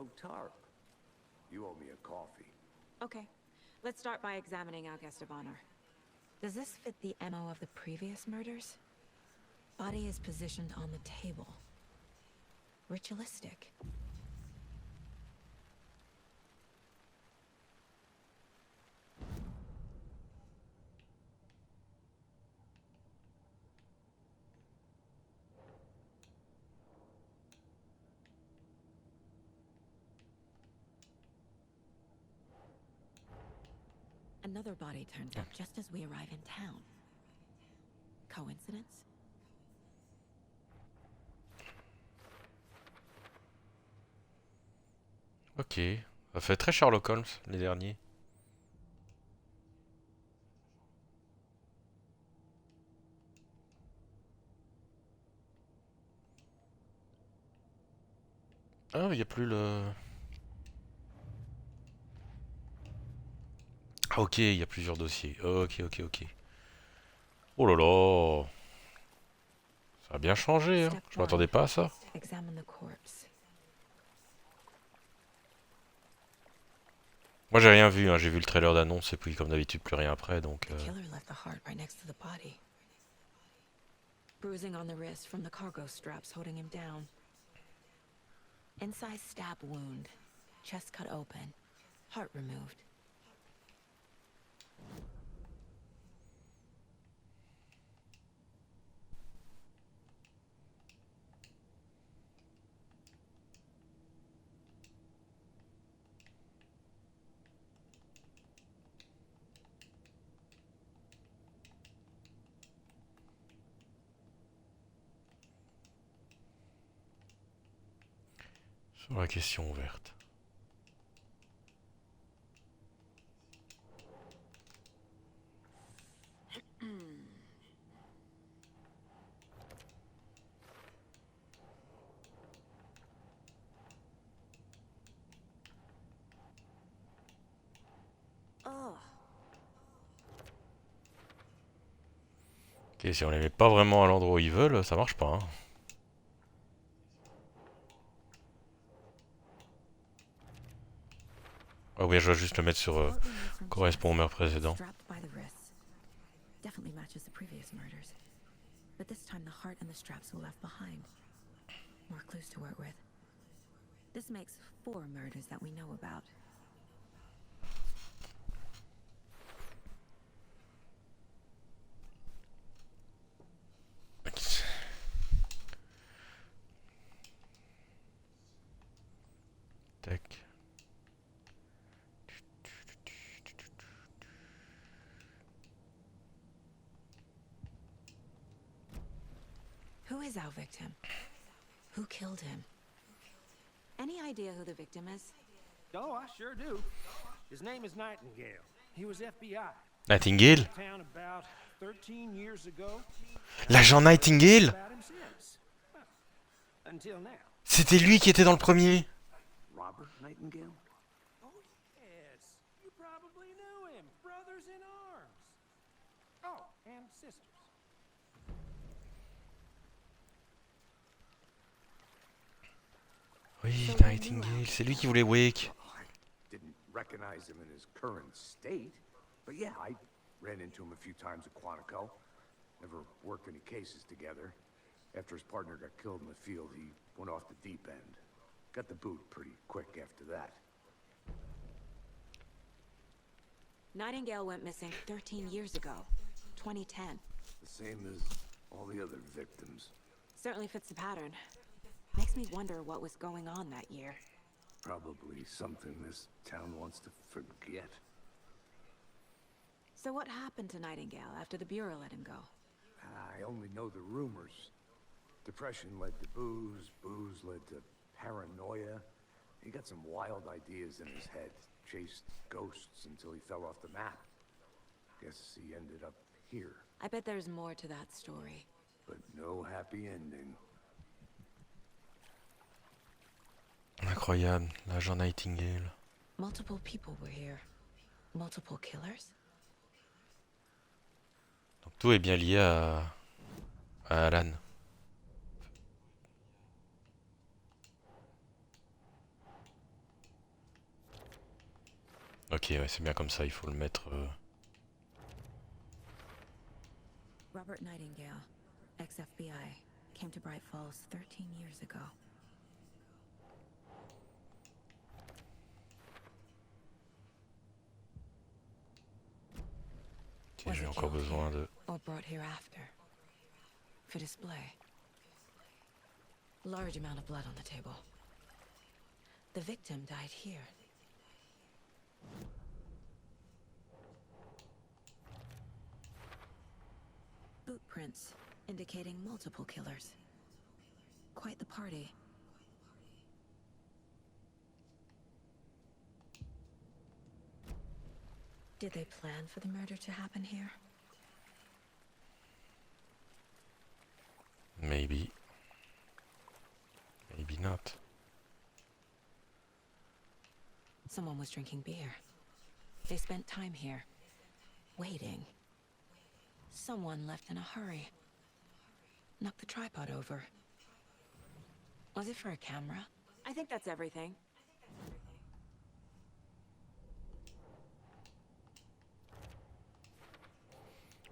so tarp. You owe me a coffee. Okay, let's start by examining our guest of honor. Does this fit the MO of the previous murders? Body is positioned on the table. Ritualistic. Another body turns up just as we arrive in town. Coincidence? Ok. Ça fait très Sherlock Holmes, les derniers. Ah, il n'y a plus le... Ah, ok, il y a plusieurs dossiers. Ok, ok, ok. Oh là là. Ça a bien changé, hein. Je m'attendais pas à ça. Examine the corpse. Moi, j'ai rien vu, hein. J'ai vu le trailer d'annonce et puis, comme d'habitude, plus rien après, donc... The killer left the heart right next to the body. Bruising on the wrist from the cargo straps holding him down. Inside stab wound. Chest cut open. Heart removed. Sur la question ouverte. Ok, si on les met pas vraiment à l'endroit où ils veulent, ça marche pas, hein. Ah oui, je dois juste le mettre sur... correspond au meurtre précédent. Definitely matches the previous murders. But this time the heart and the straps were left behind. More clues to work with. This makes 4 murders that we know about. Tac. Who is our victim? Who killed him? Any idea who the victim is? Oh, I sure do. His name is Nightingale. He was FBI. Nightingale? Town about 13 years ago. L'agent Nightingale? About him since. Well, until now. C'était lui qui était dans le premier. Robert Nightingale? Oh, yes. You probably knew him. Brothers in arms. Oh, and sisters. Oui, Nightingale, c'est lui qui voulait Wake. I didn't recognize him in his current state, but yeah, I ran into him a few times at Quantico. Never worked any cases together. After his partner got killed in the field, he went off the deep end. Got the boot pretty quick after that. Nightingale went missing 13 years ago. 2010. The same as all the other victims. Certainly fits the pattern. Makes me wonder what was going on that year. Probably something this town wants to forget. So what happened to Nightingale after the Bureau let him go? I only know the rumors. Depression led to booze, booze led to paranoia. He got some wild ideas in his head, chased ghosts until he fell off the map. Guess he ended up here. I bet there's more to that story. But no happy ending. Incroyable, l'agent Nightingale. Multiple people were here. Multiple killers? Donc tout est bien lié à Alan. Ok, ouais, c'est bien comme ça, il faut le mettre... Robert Nightingale, ex-FBI, came to Bright Falls 13 years ago. Tiens, j'ai encore besoin de... Or brought here after. For display. Large amount of blood on the table. The victim died here. Boot prints indicating multiple killers. Quite the party. Did they plan for the murder to happen here? Maybe. Maybe not. Someone was drinking beer. They spent time here, waiting. Someone left in a hurry. Knocked the tripod over. Was it for a camera? I think that's everything.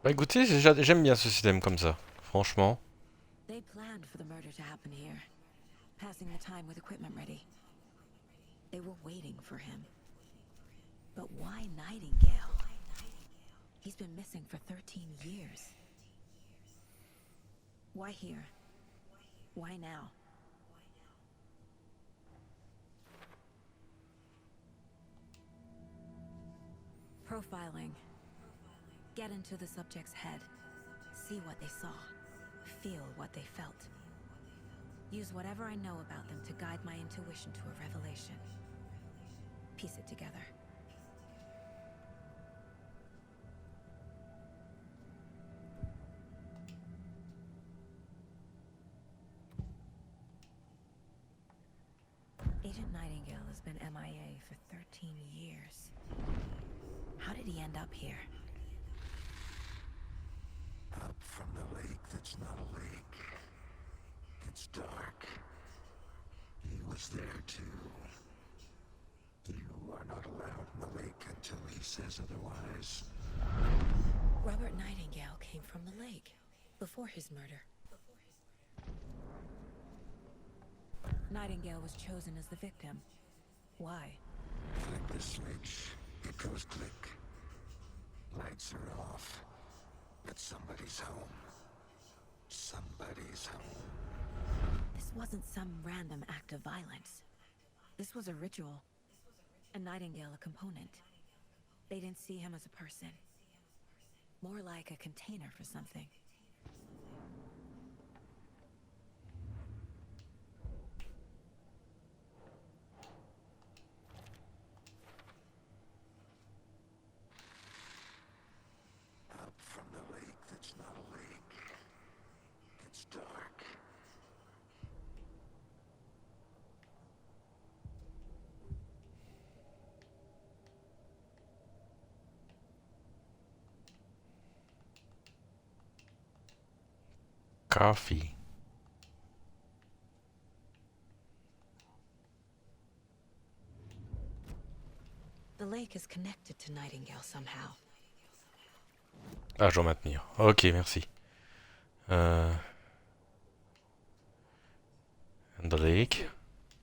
Bah écoutez, j'aime bien ce système comme ça, franchement. They planned for the murder to happen here, passing the time with equipment ready. They were waiting for him. But why Nightingale? He's been missing for 13 years. Why here? Why now? Profiling. Get into the subject's head. See what they saw. Feel what they felt. Use whatever I know about them to guide my intuition to a revelation. Piece it together. Agent Nightingale has been MIA for 13 years. How did he end up here? Up from the lake that's not a lake. It's dark. He was there too. You are not allowed in the lake until he says otherwise. Robert Nightingale came from the lake before his murder. Nightingale was chosen as the victim. Why? Flick the switch, it goes click. Lights are off. But somebody's home. Somebody's home. This wasn't some random act of violence. This was a ritual. And Nightingale a component. They didn't see him as a person. More like a container for something. Up from the lake that's not a lake. It's dark. Coffee. The lake is connected to Nightingale somehow. Ah, je dois maintenir. Ok, merci. And the lake.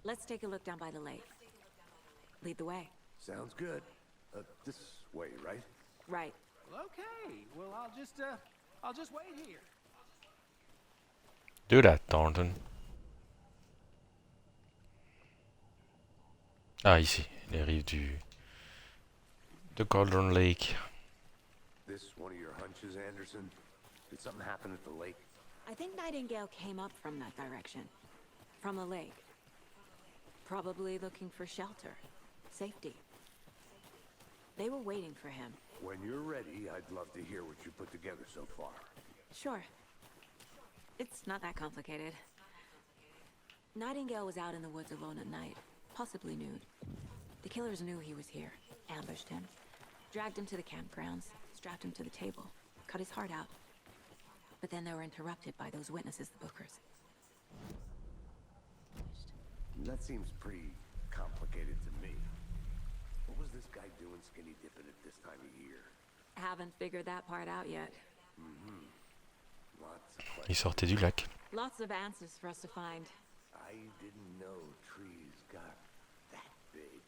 Let's take a look down by the lake. Lead the way. Sounds good. This way, right? Right. Well, okay. Well, I'll just wait here. Do that, Thornton. Ah, ici, les rives de Cauldron Lake. This one of your hunches, Anderson? Did something happen at the lake? I think Nightingale came up from that direction. From the lake. Probably looking for shelter. Safety. They were waiting for him. When you're ready, I'd love to hear what you put together so far. Sure. It's not that complicated. Nightingale was out in the woods alone at night, possibly nude. The killers knew he was here, ambushed him, dragged him to the campgrounds, strapped him to the table, cut his heart out. But then they were interrupted by those witnesses, the Bookers. That seems pretty complicated to me. What was this guy doing skinny dipping at this time of year? Haven't figured that part out yet. Lots of Il questions. sortait du lac. Lots of answers for us to find. I didn't know trees got that big.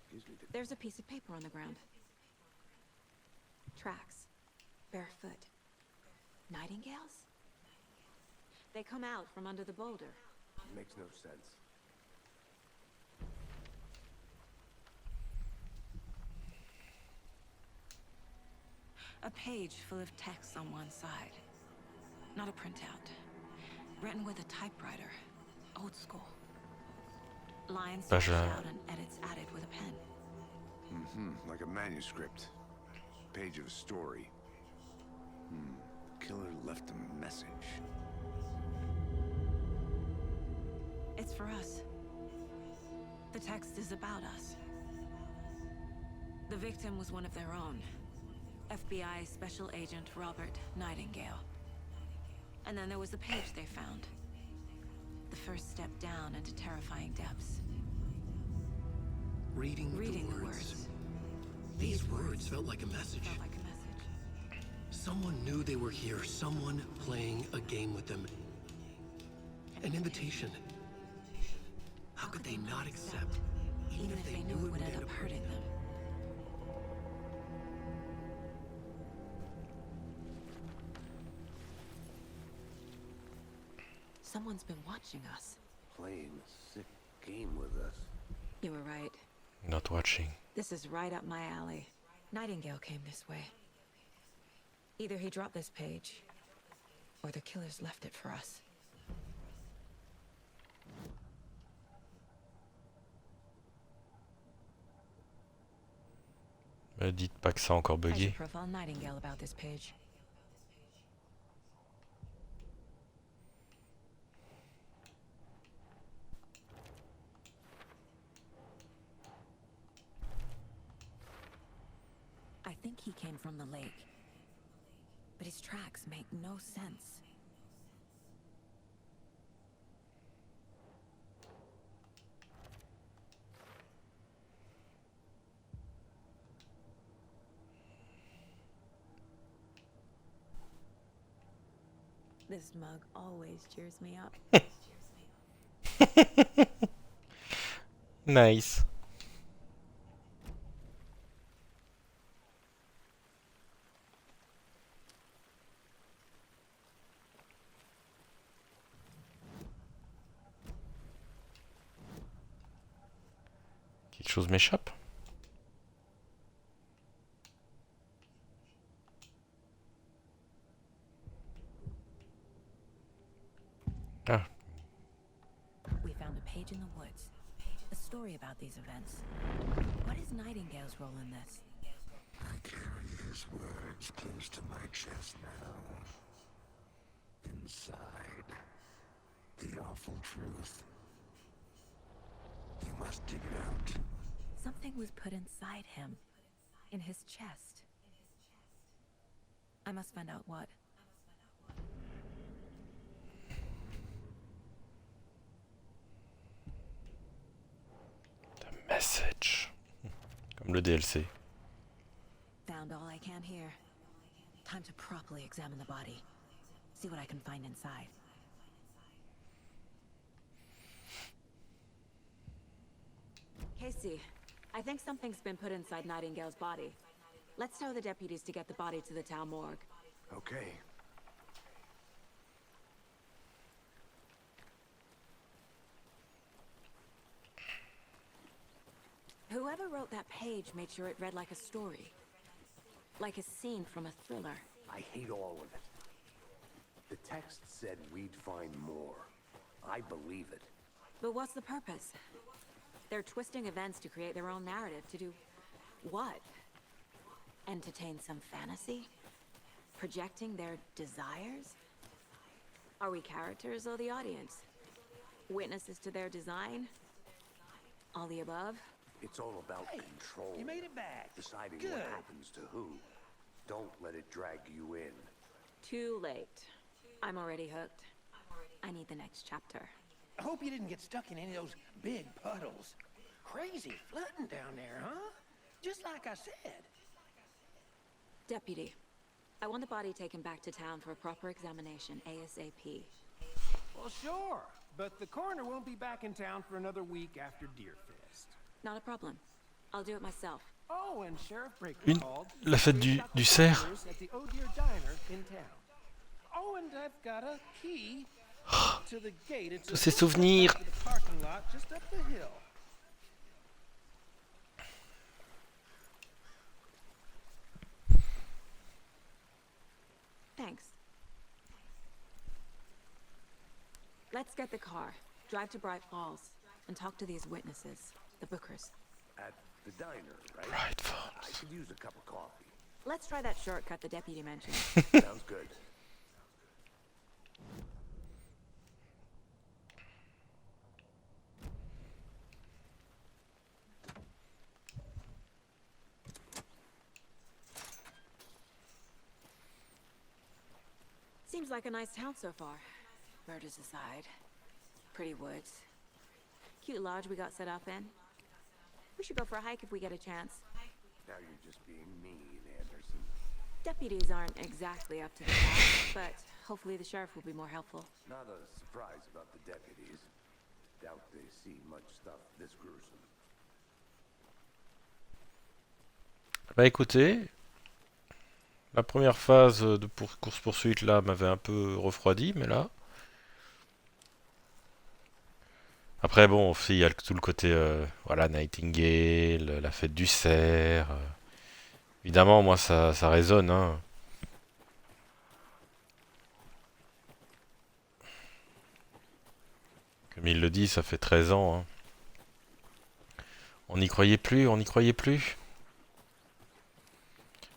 Excuse me. There's a piece of paper on the ground. Tracks. Barefoot. Nightingales? They come out from under the boulder. Makes no sense. A page full of text on one side. Not a printout. Written with a typewriter. Old school. Lines Page, scratched out and edits added with a pen. Like a manuscript. Page of a story. Killer left a message. It's for us. The text is about us. The victim was one of their own. FBI Special Agent Robert Nightingale. And then there was the page they found. The first step down into terrifying depths. Reading The the words. words. These words felt like a message. Felt like a message. Someone knew they were here. Someone playing a game with them. An invitation. How could they not accept? Even if they knew it would end up hurting them. Someone's been watching us. Playing a sick game with us. You were right. Not watching. This is right up my alley. Nightingale came this way. Either he dropped this page, or the killers left it for us. Me dites pas que ça a encore I bugué. should profile Nightingale about this page. I think he came from the lake. But his tracks make no sense. This mug always cheers me up. Nice. Quelque chose m'échappe. Ah, We found a page in the woods. A story about these events. What is Nightingale's role in this? I carry his words close to my chest now. Inside, the awful truth. You must dig it out. Something was put inside him. In his chest. I must find out what. message. Comme le DLC. Found all I can here. Time to properly examine the body. See what I can find inside. Casey, I think something's been put inside Nightingale's body. Let's tell the deputies to get the body to the town morgue. Okay. Whoever wrote that page made sure it read like a story. Like a scene from a thriller. I hate all of it. The text said we'd find more. I believe it. But what's the purpose? They're twisting events to create their own narrative. To do what? Entertain some fantasy? Projecting their desires? Are we characters or the audience? Witnesses to their design? All the above? It's all about control. You made it back. Deciding Good. what happens to who. Don't let it drag you in. Too late. I'm already hooked. I need the next chapter. I hope you didn't get stuck in any of those big puddles. crazy flooding down there, huh? Just like I said. Deputy, I want the body taken back to town for a proper examination, ASAP. Well, sure, but the coroner won't be back in town for another week after Deerfest. Not a problem. I'll do it myself. Oh, and Sheriff Breaker called. La fête du cerf. At the Oh Deer Diner in town. Oh, and I've got a key to the gate. It's Tous ces souvenirs. to the parking lot just up the hill. Thanks. Let's get the car, drive to Bright Falls, and talk to these witnesses, the Bookers. At the diner, right? Right, I could use a cup of coffee. Let's try that shortcut the deputy mentioned. Sounds good. Seems like a nice town so far. Murders aside. Pretty woods. Cute lodge we got set up in. We should go for a hike if we get a chance. Now you're just being mean, Anderson. Deputies aren't exactly up to the task, but hopefully the sheriff will be more helpful. Not a surprise about the deputies. Doubt they see much stuff this gruesome. Bah écoutez, la première phase de course-poursuite là m'avait un peu refroidi, mais là... Après bon, aussi il y a tout le côté, voilà, Nightingale, la fête du cerf... Évidemment, moi ça résonne, hein. Comme il le dit, ça fait 13 ans, hein. On n'y croyait plus, on n'y croyait plus.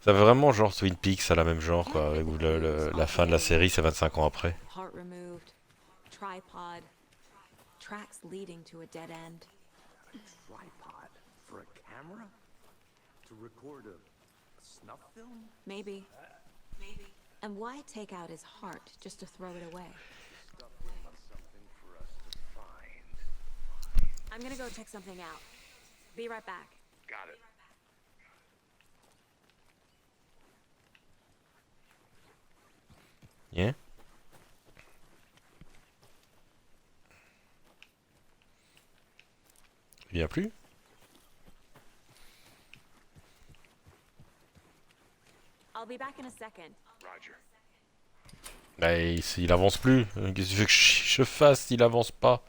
Ça fait vraiment genre Twin Peaks, à la même genre, quoi. Où la fin de la série, c'est 25 ans après. Heart removed, tripod, tracks leading to a dead end. A tripod for a camera? To record a snuff film? Maybe. And why take out his heart just to throw it away? Something for us to find. I'm gonna go check something out. Be right back. Got it. Yeah. Il vient plus? I'll be back in a second. Roger. Bah, il avance plus. Qu'est-ce que tu veux que je fasse s'il avance pas?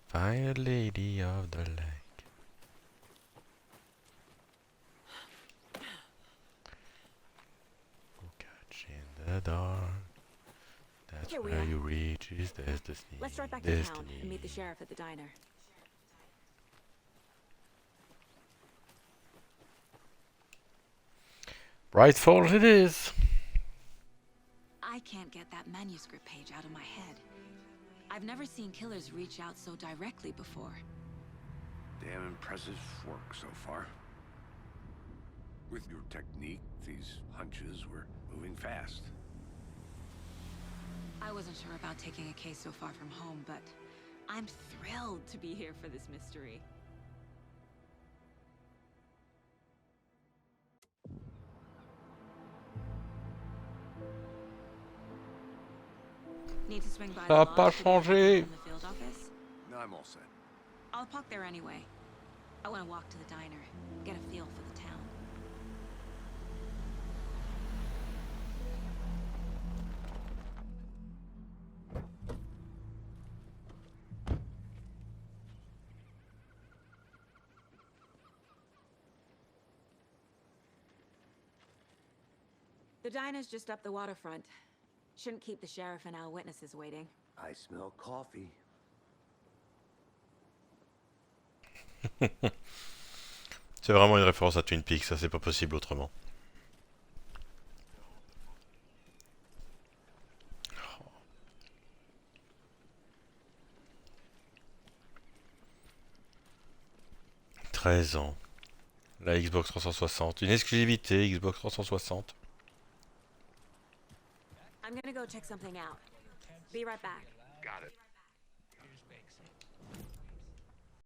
Fire Lady of the Lake. Catch in the dark. That's Here we where are. you reach is destiny. Let's drive back to town and meet the sheriff at the diner. Bright Falls it is. I can't get that manuscript page out of my head. I've never seen killers reach out so directly before. Damn impressive work so far. With your technique, these hunches were moving fast. I wasn't sure about taking a case so far from home, but I'm thrilled to be here for this mystery. Need to swing by Ça a the pas lodge to get changé. from the field office? No, I'm all set. I'll park there anyway. I want to walk to the diner, get a feel for the town. The diner's just up the waterfront. Shouldn't keep the sheriff and our witnesses waiting. I smell coffee. C'est vraiment une référence à Twin Peaks, ça c'est pas possible autrement. 13 ans. La Xbox 360. Une exclusivité Xbox 360. I'm gonna go check something out. Be right back. Got it.